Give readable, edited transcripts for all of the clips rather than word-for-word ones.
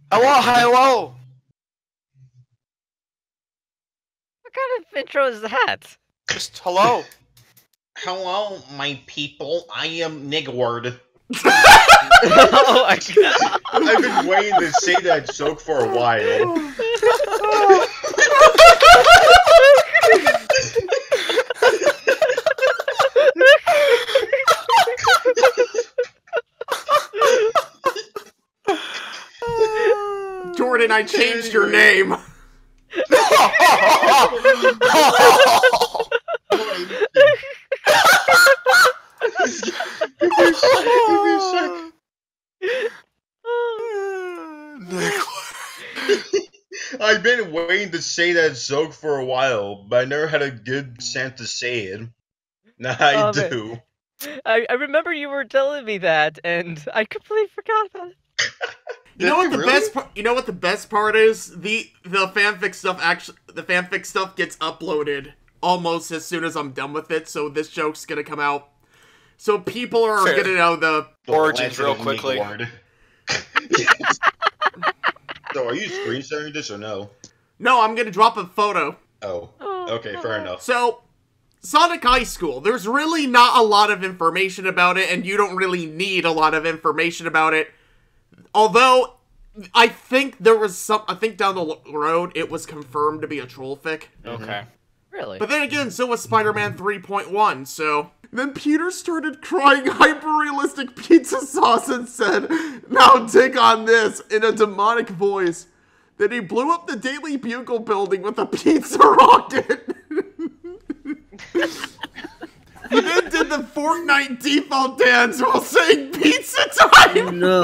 Hello, hello! What kind of intro is that? Just hello. Hello, my people. I am Nigward. Oh my god. I've been waiting to say that joke for a while. Jordan, I changed your name. I've been waiting to say that joke for a while, but I never had a good chance to say it. Now I do. I remember you were telling me that, and I completely forgot about it. You know what the best part? You know what the best part is? The fanfic stuff gets uploaded almost as soon as I'm done with it. So this joke's gonna come out. So people are gonna know the origins real quickly. So are you screen sharing this or no? No, I'm gonna drop a photo. Oh, okay, fair enough. So, Sonic High School, there's really not a lot of information about it, and you don't really need a lot of information about it. Although, I think there was I think down the road, it was confirmed to be a trollfic. Okay. Really? But then again, so was Spider-Man 3.1, so... Then Peter started crying hyper-realistic pizza sauce and said, "Now dig on this," in a demonic voice. Then he blew up the Daily Bugle building with a pizza rocket. He then did the Fortnite default dance while saying pizza time! No.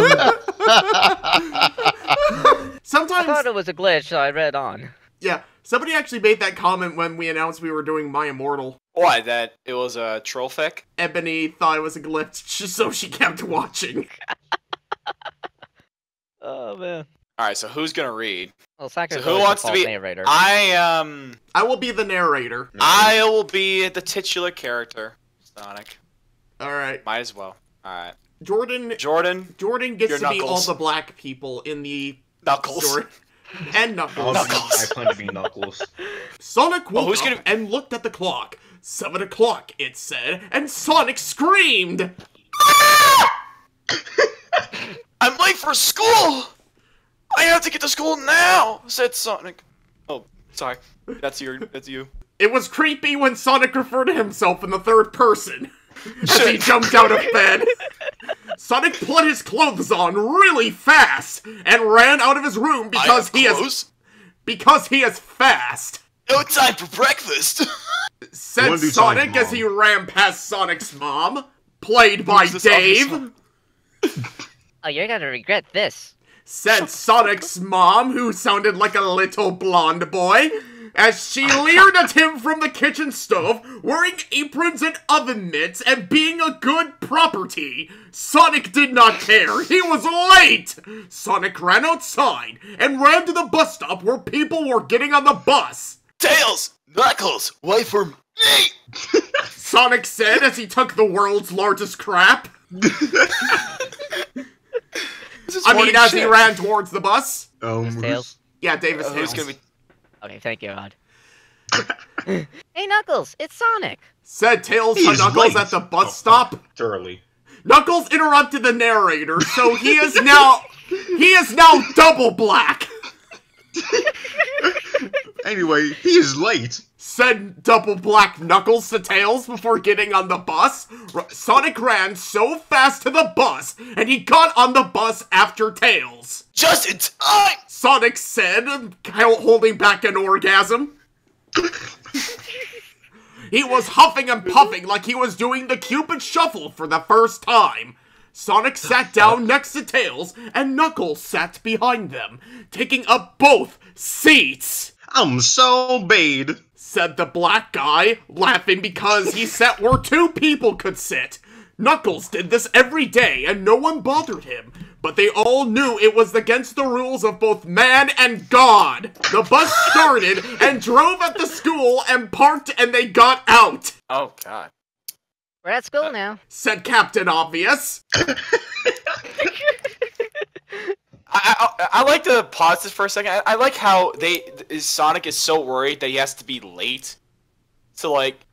Sometimes... I thought it was a glitch, so I read on. Yeah, somebody actually made that comment when we announced we were doing My Immortal. Why, that it was a troll fic? Ebony thought it was a glitch, so she kept watching. Oh, man. Alright, so who's gonna read? Well, Sakura's So who always the wants to default be... narrator. I will be the narrator. I will be the titular character. Sonic. Alright. Might as well. Alright. Jordan Jordan gets you're to be all Knuckles. the black people in the Knuckles. story. And Knuckles. I plan to be Knuckles. Sonic woke who's up gonna- and looked at the clock. 7 o'clock, it said, and Sonic screamed! I'm late for school! I have to get to school now! Said Sonic. Oh, sorry. That's you. It was creepy when Sonic referred to himself in the third person. As he jumped out of bed. Sonic put his clothes on really fast and ran out of his room because he is fast. No time for breakfast! Said Sonic as he ran past Sonic's mom, played by Dave. Oh, you're gonna regret this. Said Sonic's mom, who sounded like a little blonde boy, as she leered at him from the kitchen stove, wearing aprons and oven mitts and being a good property. Sonic did not care. He was late! Sonic ran outside and ran to the bus stop where people were getting on the bus. Tails! Knuckles! Wait for me! Sonic said as he took the world's largest crap. As he ran towards the bus. Tails? Yeah, Davis Tails. Who's gonna be... Okay, thank you, Rod. Hey, Knuckles, it's Sonic. Said Tails to Knuckles at the bus stop. Early. Knuckles interrupted the narrator, so he is now double black. Anyway, he is late. Said double black Knuckles to Tails before getting on the bus. Sonic ran so fast to the bus, and he got on the bus after Tails. Just in time! Sonic said, holding back an orgasm. He was huffing and puffing like he was doing the Cupid Shuffle for the first time. Sonic sat down next to Tails, and Knuckles sat behind them, taking up both seats. I'm so bad. Said the black guy, laughing because he sat where two people could sit. Knuckles did this every day, and no one bothered him. But they all knew it was against the rules of both man and God. The bus started and drove at the school and parked and they got out. Oh, God. We're at school now. Said Captain Obvious. I like to pause this for a second. I like how Sonic is so worried that he has to be late. So like,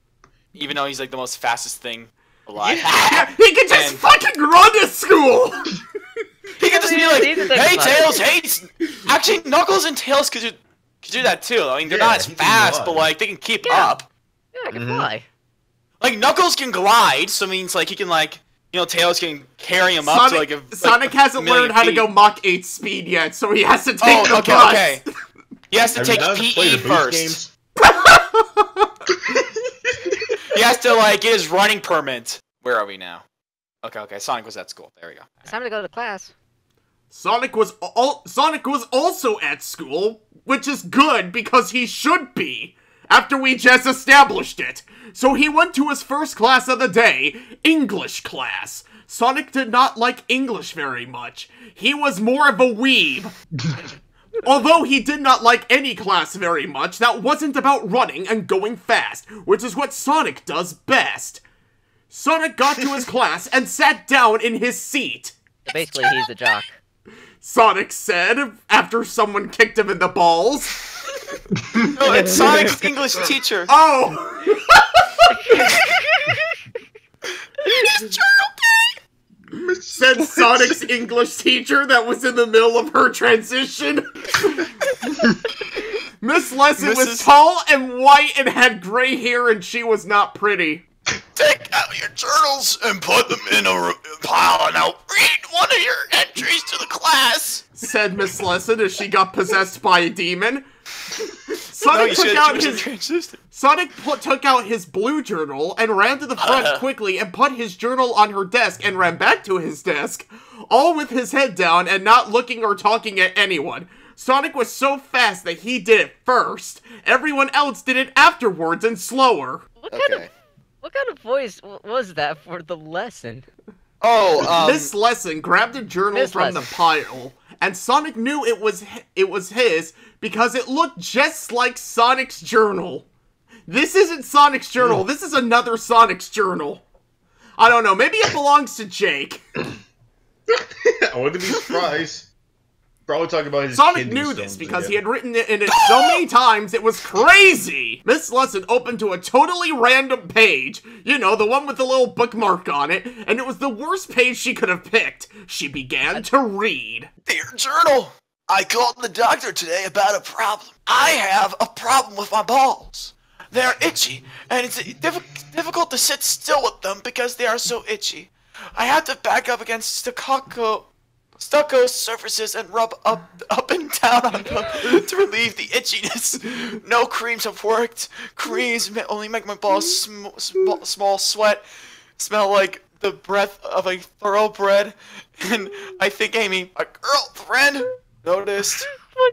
even though he's like the most fastest thing alive, he can just fucking run to school. He can just be like, "Hey Tails, hey." Actually, Knuckles and Tails could do that too. I mean, they're not as fast, but like they can keep up. Yeah, I can fly. Like Knuckles can glide, so it means like he can like. Tails can carry him up to like a. Sonic hasn't learned how to go Mach 8 speed yet, so he has to take the bus. Okay. He has to take PE first. He has to like get his running permit. Where are we now? Okay. Sonic was at school. There we go. It's time to go to class. Sonic was also at school, which is good because he should be. After we just established it. So he went to his first class of the day, English class. Sonic did not like English very much. He was more of a weeb. Although he did not like any class very much, that wasn't about running and going fast, which is what Sonic does best. Sonic got to his class and sat down in his seat. So basically, he's the jock. Sonic said, after someone kicked him in the balls. No, it's Sonic's English teacher. Oh! Is okay? Said Sonic's English teacher that was in the middle of her transition. Miss Lesson was tall and white and had gray hair and she was not pretty. Take out your journals and put them in a pile and I'll read one of your entries to the class. Said Miss Lesson as she got possessed by a demon. Sonic took out his blue journal and ran to the front quickly and put his journal on her desk and ran back to his desk, all with his head down and not looking or talking at anyone. Sonic was so fast that he did it first. Everyone else did it afterwards and slower. What kind of voice was that for the lesson? Oh, Miss Lesson grabbed a journal from the pile, and Sonic knew it was his because it looked just like Sonic's journal. This isn't Sonic's journal. This is another Sonic's journal. I don't know. Maybe it belongs to Jake. I wouldn't be surprised. Probably talking about his Sonic knew this because he had written it in it so many times it was crazy! Miss Lesson opened to a totally random page. You know, the one with the little bookmark on it. And it was the worst page she could have picked. She began to read. Dear Journal, I called the doctor today about a problem. I have a problem with my balls. They're itchy, and it's difficult to sit still with them because they are so itchy. I have to back up against stucco surfaces and rub up and down on them to relieve the itchiness. No creams have worked. Creams only make my balls small sweat, smell like the breath of a thoroughbred. And I think Amy, a girlfriend, noticed.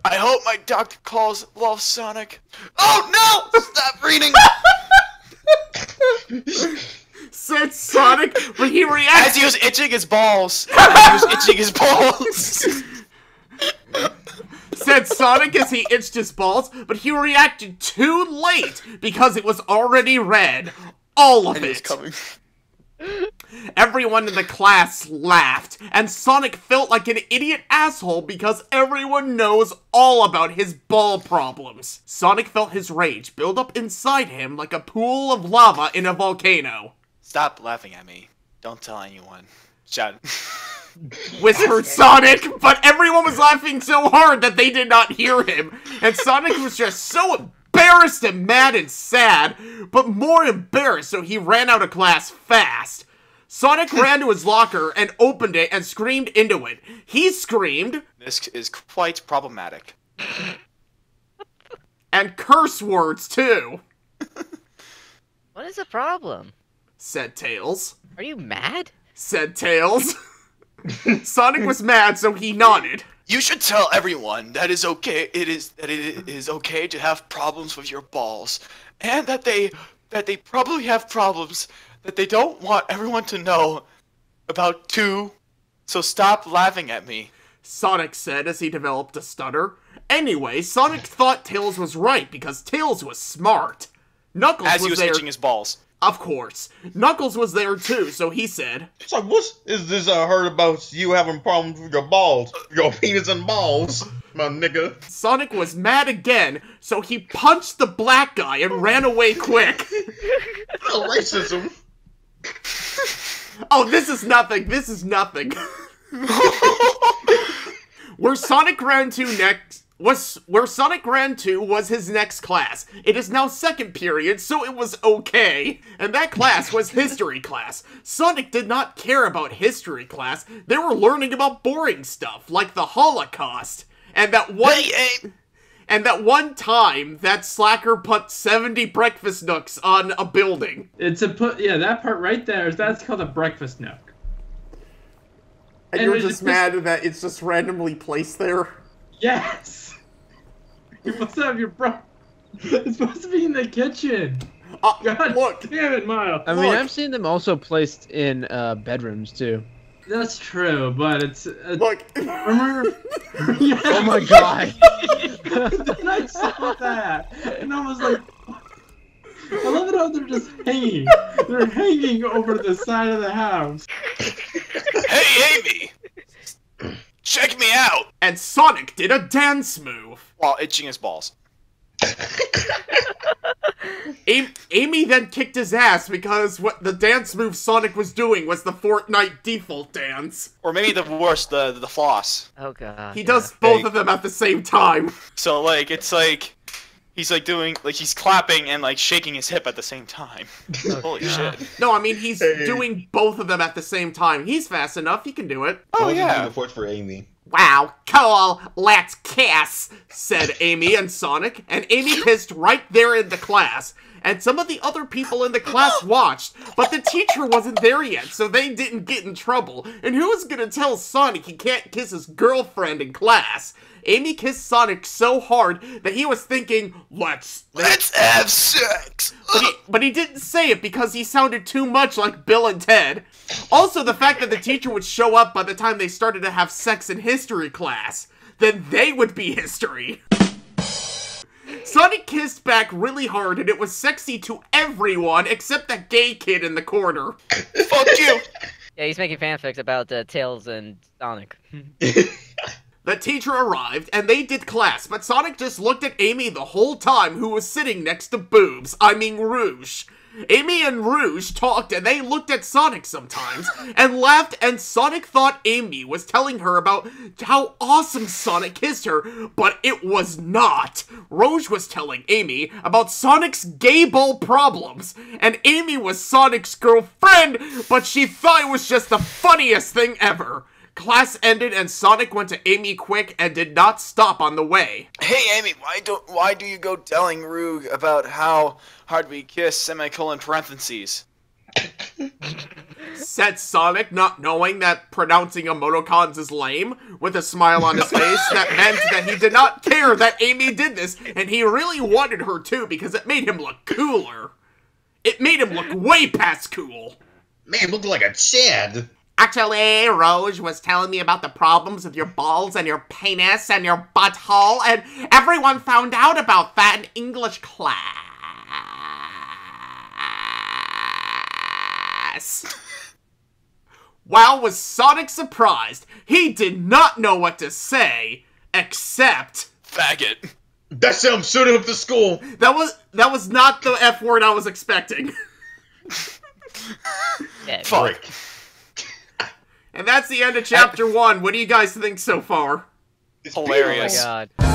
I hope my doctor calls Love Sonic. Oh no! Stop reading! Said Sonic, but he reacted. As he was itching his balls. Said Sonic as he itched his balls, but he reacted too late because it was already read. All of it. Coming. Everyone in the class laughed, and Sonic felt like an idiot asshole because everyone knows all about his ball problems. Sonic felt his rage build up inside him like a pool of lava in a volcano. Stop laughing at me. Don't tell anyone. Shout. Whispered Sonic, but everyone was laughing so hard that they did not hear him, and Sonic was just so embarrassed and mad and sad, but more embarrassed, so he ran out of class fast. Sonic ran to his locker and opened it and screamed into it. He screamed, "This is quite problematic." And curse words, too. What is the problem? Said Tails. Are you mad? Said Tails. Sonic was mad, so he nodded. You should tell everyone that it is okay to have problems with your balls, and that they probably have problems that they don't want everyone to know about too. So stop laughing at me. Sonic said as he developed a stutter. Anyway, Sonic thought Tails was right because Tails was smart. Knuckles as he was was there. itching his balls. Of course. Knuckles was there too, so he said, So what is this I heard about you having problems with your balls? Your penis and balls, my nigga. Sonic was mad again, so he punched the black guy and ran away quick. Racism. Oh, this is nothing. This is nothing. Where Sonic ran to was his next class. It is now second period, so it was okay. And that class was history class. Sonic did not care about history class. They were learning about boring stuff, like the Holocaust. And that one time that slacker put 70 breakfast nooks on a building. Yeah, that part right there, that's called a breakfast nook. And you're just mad that it's just randomly placed there? Yes! You must have your It's supposed to be in the kitchen. God look. Damn it, Miles. I mean, I've seen them also placed in bedrooms too. That's true, but it's... Look. Remember? Oh my god. Then I saw that, and I was like... I love it how they're just hanging. They're hanging over the side of the house. Hey, Amy! Check me out! And Sonic did a dance move. While itching his balls. Amy then kicked his ass because what the dance move Sonic was doing was the Fortnite default dance. Or maybe the worst, the floss. Oh god. He does both of them at the same time. So, like, it's like... He's, like, doing... Like, he's clapping and, like, shaking his hip at the same time. Holy shit. No, I mean, he's doing both of them at the same time. He's fast enough. He can do it. Oh, yeah. The force for Amy. Wow, cool, let's kiss, said Amy and Sonic, and Amy kissed right there in the class. And some of the other people in the class watched, but the teacher wasn't there yet, so they didn't get in trouble. And who's gonna tell Sonic he can't kiss his girlfriend in class? Amy kissed Sonic so hard that he was thinking, let's have sex! But he didn't say it because he sounded too much like Bill and Ted. Also, the fact that the teacher would show up by the time they started to have sex in history class, then they would be history. Sonic kissed back really hard and it was sexy to everyone except that gay kid in the corner. Fuck you! Yeah, he's making fanfics about Tails and Sonic. The teacher arrived, and they did class, but Sonic just looked at Amy the whole time, who was sitting next to Boobs, I mean Rouge. Amy and Rouge talked, and they looked at Sonic sometimes, and laughed, and Sonic thought Amy was telling her about how awesome Sonic kissed her, but it was not. Rouge was telling Amy about Sonic's gay ball problems, and Amy was Sonic's girlfriend, but she thought it was just the funniest thing ever. Class ended and Sonic went to Amy quick and did not stop on the way. Hey Amy, why do you go telling Roog about how hard we kiss, semicolon parentheses? Said Sonic, not knowing that pronouncing emoticons is lame, with a smile on his face that meant that he did not care that Amy did this, and he really wanted her to because it made him look cooler. It made him look way past cool. Man, look like a Chad. Actually, Rouge was telling me about the problems with your balls and your penis and your butthole, and everyone found out about that in English class. Wow, was Sonic surprised. He did not know what to say, except... Faggot. That sounds shooting up the school. That was not the F word I was expecting. Fuck. And that's the end of chapter 1. What do you guys think so far? Hilarious. Oh my god.